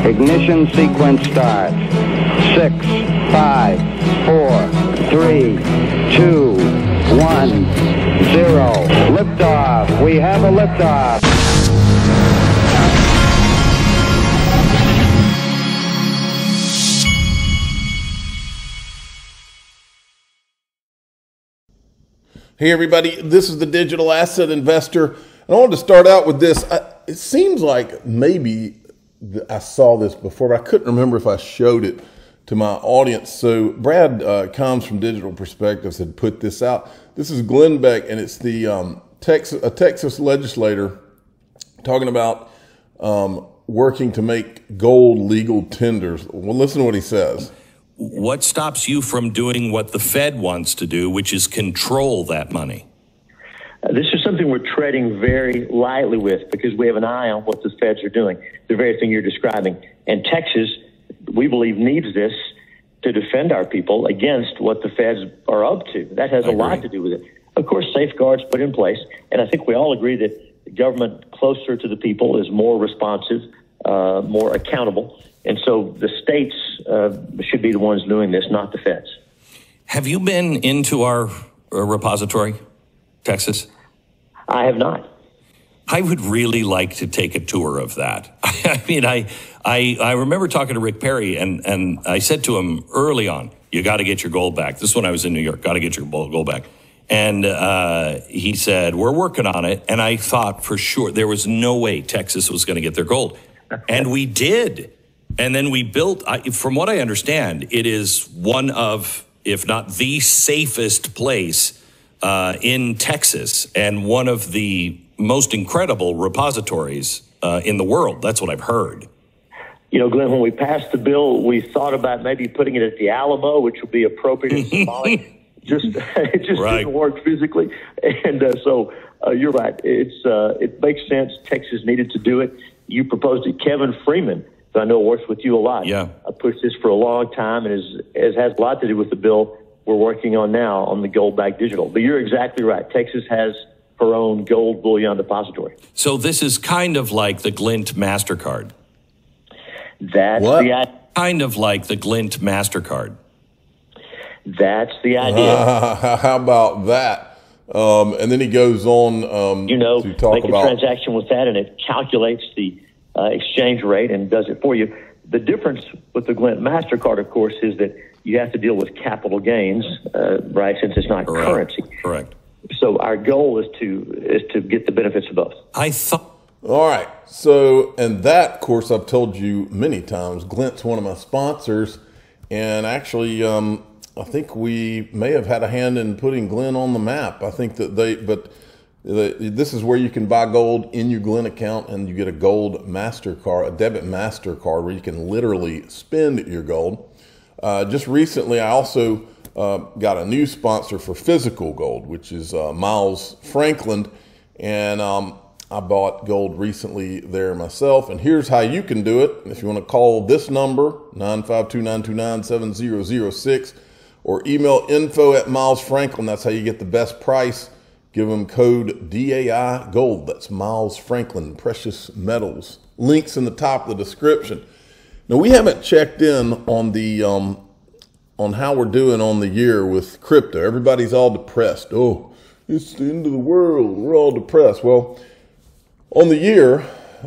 Ignition sequence start. 6, 5, 4, 3, 2, 1, 0. Liftoff. We have a liftoff. Hey everybody, this is the Digital Asset Investor, and I wanted to start out with this. It seems like maybe I saw this before, but I couldn't remember if I showed it to my audience. So Brad Combs from Digital Perspectives had put this out. This is Glenn Beck, and it's the a Texas legislator talking about working to make gold legal tenders. Well, listen to what he says. What stops you from doing what the Fed wants to do, which is control that money? This is something we're treading very lightly with because we have an eye on what the Feds are doing, the very thing you're describing. And Texas, we believe, needs this to defend our people against what the Feds are up to. That has a lot to do with it. Of course, safeguards put in place, and I think we all agree that the government closer to the people is more responsive, more accountable. And so the states should be the ones doing this, not the Feds. Have you been into our repository, Texas? I have not. I would really like to take a tour of that. I mean, I remember talking to Rick Perry, and I said to him early on, you got to get your gold back. This is when I was in New York, got to get your gold back. And he said, we're working on it. And I thought for sure there was no way Texas was going to get their gold. And we did. And then we built, from what I understand, it is one of, if not the safest place in Texas and one of the most incredible repositories in the world. That's what I've heard. You know, Glenn, when we passed the bill, we thought about maybe putting it at the Alamo, which would be appropriate and symbolic. It just didn't work physically. And so you're right. It makes sense. Texas needed to do it. You proposed it. Kevin Freeman, who I know works with you a lot, pushed this for a long time and has a lot to do with the bill we're working on now on the gold-backed digital. But you're exactly right. Texas has her own gold bullion depository. So this is kind of like the Glint MasterCard. That's the idea. Kind of like the Glint MasterCard. That's the idea. How about that? And then he goes on to talk make a transaction with that, and it calculates the exchange rate and does it for you. The difference with the Glint MasterCard, of course, is that you have to deal with capital gains, right, since it's not currency. Correct. So our goal is to get the benefits of both. All right. So, and that, of course, I've told you many times, Glint's one of my sponsors, and actually, I think we may have had a hand in putting Glint on the map. I think that this is where you can buy gold in your Glint account, and you get a gold MasterCard, a debit MasterCard, where you can literally spend your gold. Just recently, I also got a new sponsor for physical gold, which is Miles Franklin, and I bought gold recently there myself. And here's how you can do it. If you want to call this number, 952-929-7006, or email info@MilesFranklin. That's how you get the best price. Give them code DAI Gold. That's Miles Franklin, Precious Metals. Links in the top of the description. Now, we haven't checked in on the on how we're doing on the year with crypto. Everybody's all depressed. Oh, it's the end of the world. We're all depressed. Well, on the year,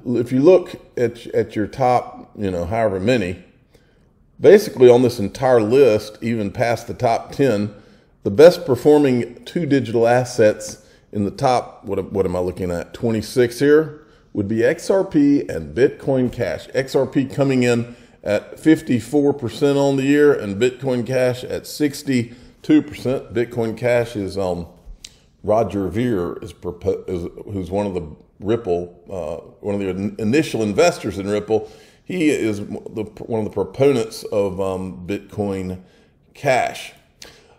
if you look at your top, however many, basically on this entire list, even past the top 10, the best performing two digital assets in the top, what am I looking at, 26 here, would be XRP and Bitcoin Cash. XRP coming in at 54% on the year and Bitcoin Cash at 62%. Bitcoin Cash is Roger Ver, who's one of the Ripple, one of the initial investors in Ripple. He is one of the proponents of Bitcoin Cash.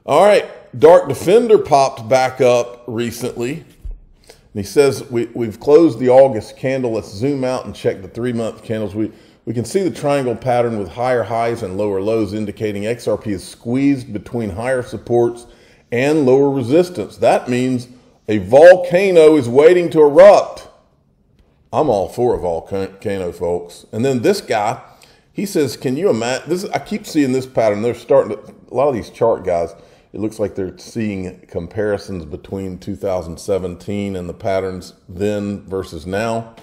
All right, Dark Defender popped back up recently. And he says, we've closed the August candle. Let's zoom out and check the 3-month candles. We can see the triangle pattern with higher highs and lower lows, indicating XRP is squeezed between higher supports and lower resistance. That means a volcano is waiting to erupt. I'm all for a volcano, folks. And then this guy, he says, can you imagine this? I keep seeing this pattern. They're starting to, a lot of these chart guys, it looks like they're seeing comparisons between 2017 and the patterns then versus now.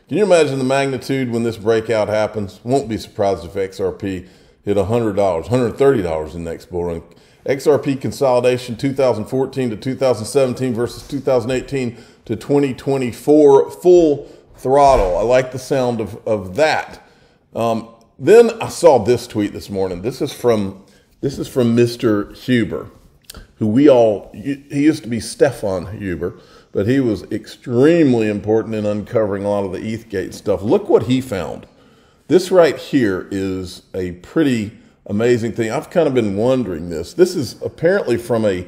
Can you imagine the magnitude when this breakout happens? Won't be surprised if XRP hit $100, $130 in the next bull run. XRP consolidation 2014 to 2017 versus 2018 to 2024, full throttle. I like the sound of that. Then I saw this tweet this morning. This is from Mr. Huber, who he used to be Stefan Huber, but he was extremely important in uncovering a lot of the ETHgate stuff. Look what he found. This right here is a pretty amazing thing. I've kind of been wondering this. This is apparently from the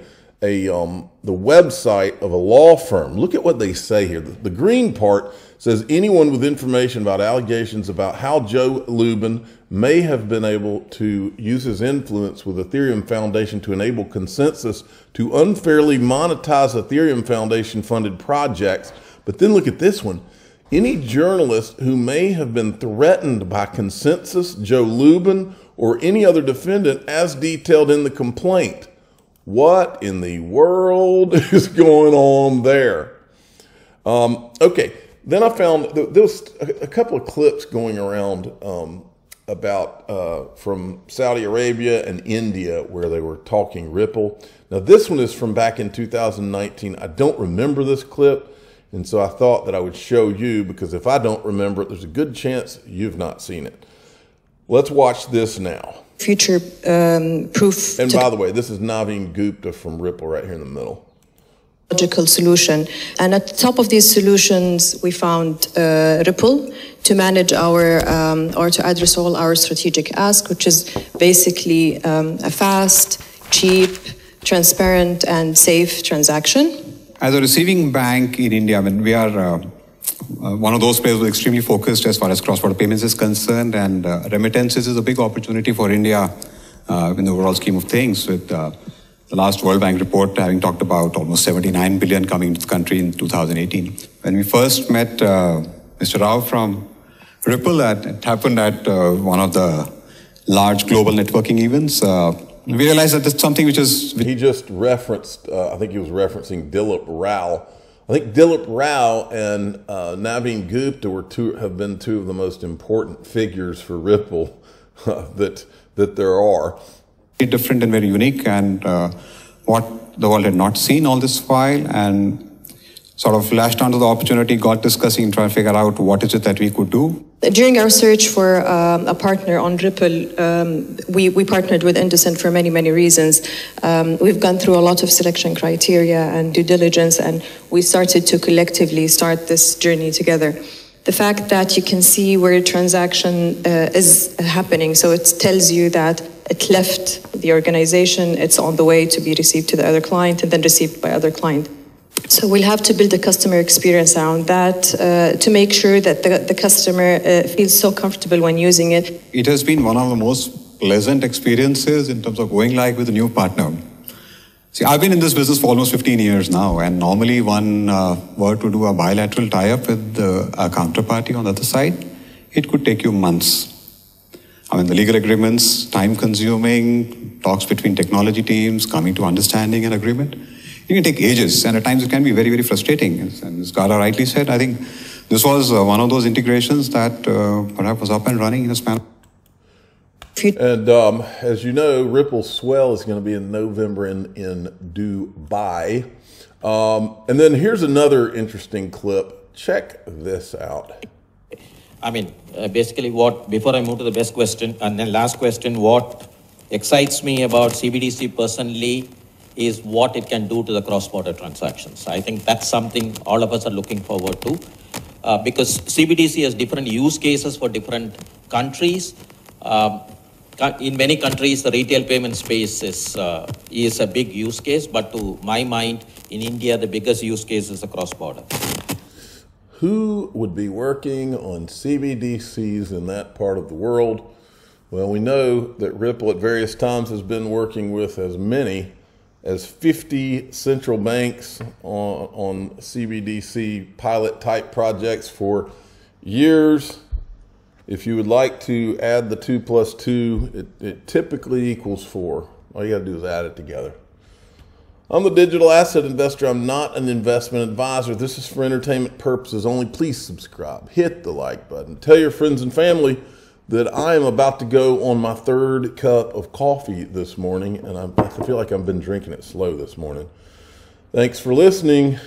website of a law firm. Look at what they say here. The green part says anyone with information about allegations about how Joe Lubin may have been able to use his influence with Ethereum Foundation to enable consensus to unfairly monetize Ethereum Foundation funded projects. But then look at this one. Any journalist who may have been threatened by Consensus, Joe Lubin, or any other defendant as detailed in the complaint. What in the world is going on there? Okay, then I found there was a couple of clips going around about from Saudi Arabia and India where they were talking Ripple. Now this one is from back in 2019. I don't remember this clip. And so I thought that I would show you, because if I don't remember it, there's a good chance you've not seen it. Let's watch this now. Future proof. And by the way, this is Naveen Gupta from Ripple right here in the middle. Logical solution. And at the top of these solutions, we found Ripple to manage our, or to address all our strategic asks, which is basically a fast, cheap, transparent, and safe transaction. As a receiving bank in India, I mean, we are one of those players who are extremely focused as far as cross-border payments is concerned, and remittances is a big opportunity for India in the overall scheme of things, with the last World Bank report having talked about almost 79 billion coming to the country in 2018. When we first met Mr. Rao from Ripple, it happened at one of the large global networking events. We realized that it's something which is... He just referenced, I think he was referencing Dilip Rao. I think Dilip Rao and Naveen Gupta have been two of the most important figures for Ripple that there are. Very different and very unique, and what the world had not seen all this while, and sort of latched onto the opportunity, got discussing, trying to figure out what is it that we could do. During our search for a partner on Ripple, we partnered with Indocent for many, many reasons. We've gone through a lot of selection criteria and due diligence, and we started to collectively start this journey together. The fact that you can see where a transaction is happening, so it tells you that it left the organization, it's on the way to be received to the other client and then received by other client. So we'll have to build a customer experience around that to make sure that the customer feels so comfortable when using it. It has been one of the most pleasant experiences in terms of going live with a new partner. See, I've been in this business for almost 15 years now, and normally one were to do a bilateral tie-up with a counterparty on the other side, it could take you months. I mean, the legal agreements, time-consuming, talks between technology teams, coming to understanding and agreement. It can take ages, and at times it can be very, very frustrating. And as Gala rightly said, I think this was one of those integrations that perhaps was up and running in a span. And as you know, Ripple Swell is going to be in November in Dubai. And then here's another interesting clip. Check this out. I mean, basically before I move to the best question, and then last question, what excites me about CBDC personally is what it can do to the cross-border transactions. I think that's something all of us are looking forward to because CBDC has different use cases for different countries. In many countries, the retail payment space is a big use case, but to my mind, in India, the biggest use case is the cross-border. Who would be working on CBDCs in that part of the world? Well, we know that Ripple at various times has been working with as many as 50 central banks on CBDC pilot type projects for years. If you would like to add the 2 plus 2, it typically equals 4. All you got to do is add it together. I'm the digital asset investor. I'm not an investment advisor. This is for entertainment purposes only. Please subscribe. Hit the like button. Tell your friends and family that I am about to go on my 3rd cup of coffee this morning, and I feel like I've been drinking it slow this morning. Thanks for listening.